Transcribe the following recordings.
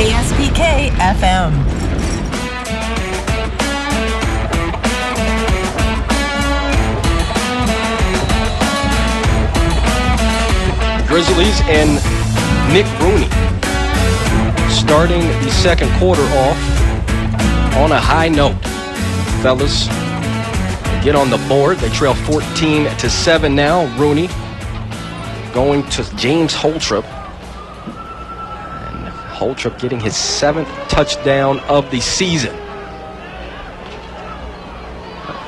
KSPK FM. Grizzlies and Nick Rooney starting the second quarter off on a high note. Fellas get on the board. They trail 14-7 now. Rooney going to James Holtrip. And Holtrip getting his 7th touchdown of the season.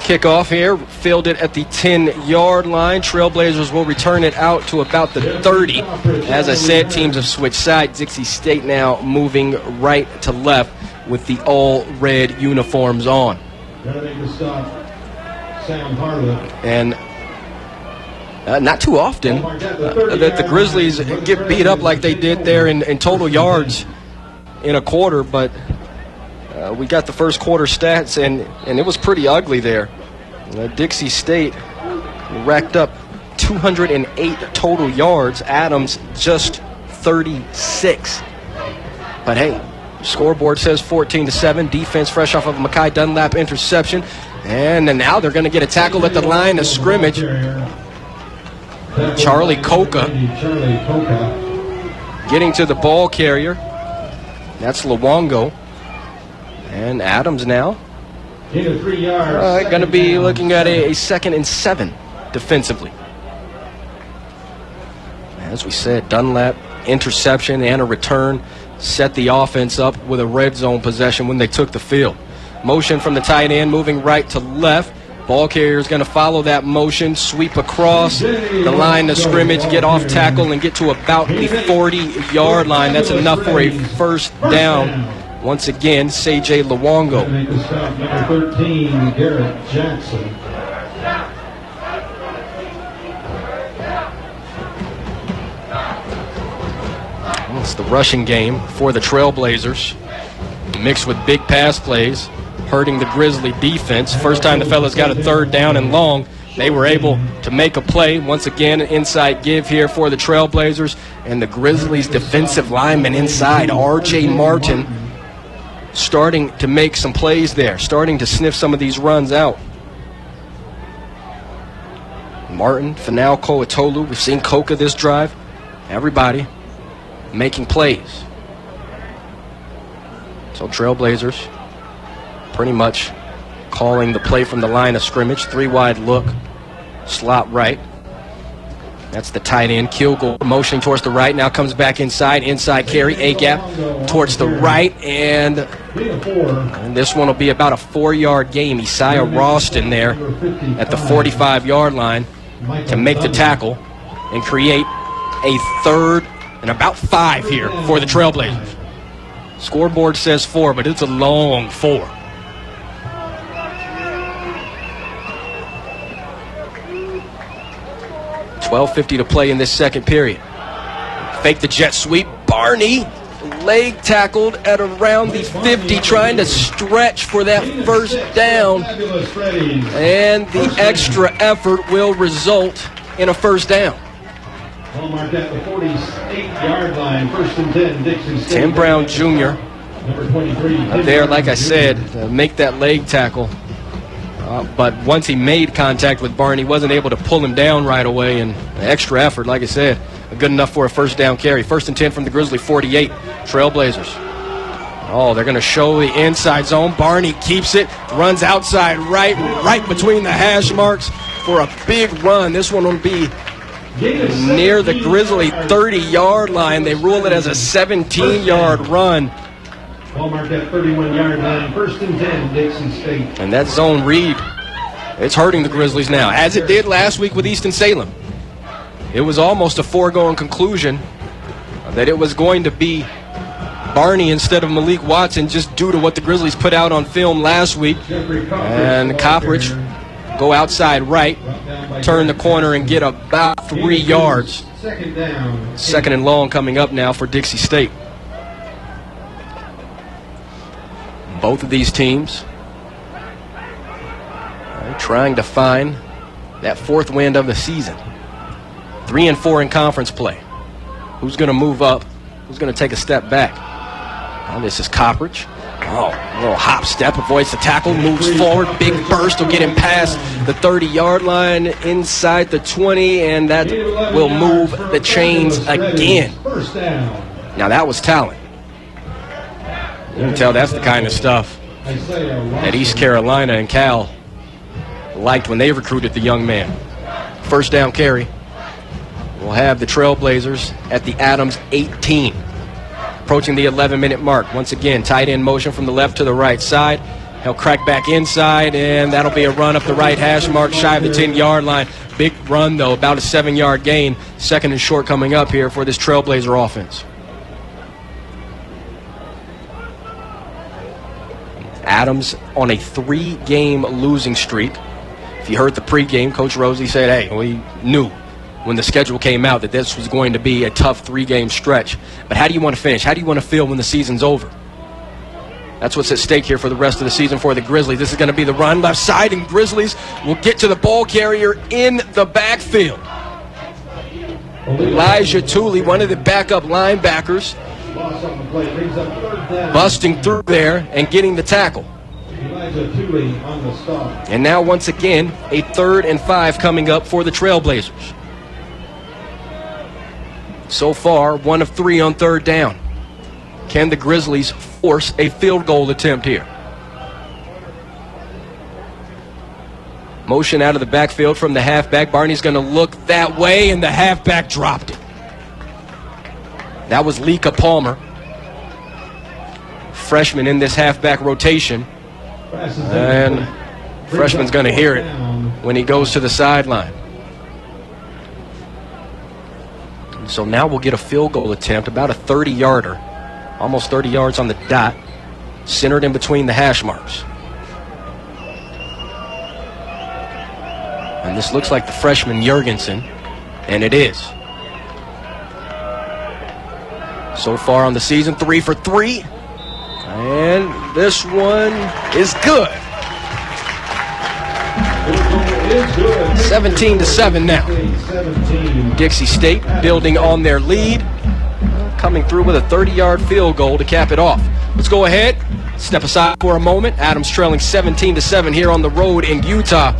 Kickoff here, fielded at the 10-yard line. Trailblazers will return it out to about the 30. As I said, teams have switched sides. Dixie State now moving right to left with the all-red uniforms on. And not too often that the Grizzlies get beat up like they did there in total yards in a quarter, but we got the first quarter stats, and it was pretty ugly there. Dixie State racked up 208 total yards. Adams just 36. But hey, scoreboard says 14-7. Defense fresh off of a Mekhi Dunlap interception. And now they're going to get a tackle at the line of scrimmage. Charlie Coca getting to the ball carrier. That's Luongo. And Adams now going to be looking at a 2nd and 7 defensively. As we said, Dunlap interception and a return set the offense up with a red zone possession when they took the field. Motion from the tight end, moving right to left. Ball carrier is going to follow that motion, sweep across the line of scrimmage, get off tackle, and get to about the 40-yard line. That's enough for a first down. Once again, C.J. Luongo. Number 13, Garrett Jackson. It's the rushing game for the Trailblazers, mixed with big pass plays, hurting the Grizzly defense. First time the fellas got a 3rd down and long, they were able to make a play. Once again, an inside give here for the Trailblazers, and the Grizzlies defensive lineman inside, R.J. Martin, starting to make some plays there, starting to sniff some of these runs out. Martin, Fanal Koatolu, we've seen Coca this drive. Everybody making plays. So Trailblazers pretty much calling the play from the line of scrimmage. 3-wide look, slot right. That's the tight end, Kilgore, motioning towards the right. Now comes back inside carry, A-gap towards the right. And this one will be about a 4-yard gain. Isaiah Ralston there at the 45-yard line to make the tackle and create a 3rd and about 5 here for the Trailblazers. Scoreboard says 4, but it's a long 4. .12:50 to play in this second period. Fake the jet sweep. Barney leg tackled at around the 50, trying to stretch for that first down. And the extra effort will result in a first down. Marked at the 48-yard line, 1st and 10, Dixie State. Tim Brown Jr. Number 23. There, like I said, make that leg tackle. But once he made contact with Barney, wasn't able to pull him down right away. And the extra effort, like I said, good enough for a first down carry. 1st and 10 from the Grizzly 48. Trailblazers. Oh, they're going to show the inside zone. Barney keeps it, runs outside right between the hash marks for a big run. This one will be near the Grizzly 30-yard line. They rule it as a 17-yard run. Ball marked at 31-yard line, 1st and 10, Dixie State. And that zone read, it's hurting the Grizzlies now, as it did last week with Easton-Salem. It was almost a foregone conclusion that it was going to be Barney instead of Malik Watson, just due to what the Grizzlies put out on film last week. And Coppridge go outside right, turn the corner, and get about 3 yards. 2nd and long coming up now for Dixie State. Both of these teams are trying to find that 4th win of the season. 3-4 in conference play. Who's going to move up? Who's going to take a step back? Now this is Coppridge. Oh, a little hop step, avoids the tackle, moves forward, big burst will get him past the 30-yard line, inside the 20, and that will move the chains again. Now that was talent. You can tell that's the kind of stuff that East Carolina and Cal liked when they recruited the young man. First down carry. We'll have the Trailblazers at the Adams 18. Approaching the 11-minute mark. Once again, tight end motion from the left to the right side. He'll crack back inside, and that'll be a run up the right hash mark, shy of the 10-yard line. Big run, though, about a 7-yard gain. Second and short coming up here for this Trailblazer offense. Adams on a 3-game losing streak. If you heard the pregame, Coach Rosie said, hey, we knew when the schedule came out that this was going to be a tough 3-game stretch. But how do you want to finish? How do you want to feel when the season's over? That's what's at stake here for the rest of the season for the Grizzlies. This is going to be the run left side, and Grizzlies will get to the ball carrier in the backfield. Elijah Tooley, one of the backup linebackers, busting through there and getting the tackle. And now, once again, a 3rd and 5 coming up for the Trailblazers. So far, 1 of 3 on 3rd down. Can the Grizzlies force a field goal attempt here? Motion out of the backfield from the halfback. Barney's going to look that way, and the halfback dropped it. That was Leka Palmer, freshman in this halfback rotation. And freshman's going to hear it when he goes to the sideline. So now we'll get a field goal attempt, about a 30-yarder, almost 30 yards on the dot, centered in between the hash marks. And this looks like the freshman Jurgensen, and it is. So far on the season, 3 for 3. And this one is good. 17-7 now. Dixie State building on their lead, coming through with a 30-yard field goal to cap it off. Let's go ahead, step aside for a moment. Adams trailing 17-7 here on the road in Utah.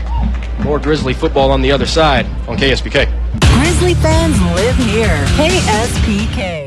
More Grizzly football on the other side on KSPK. Grizzly fans live here. KSPK.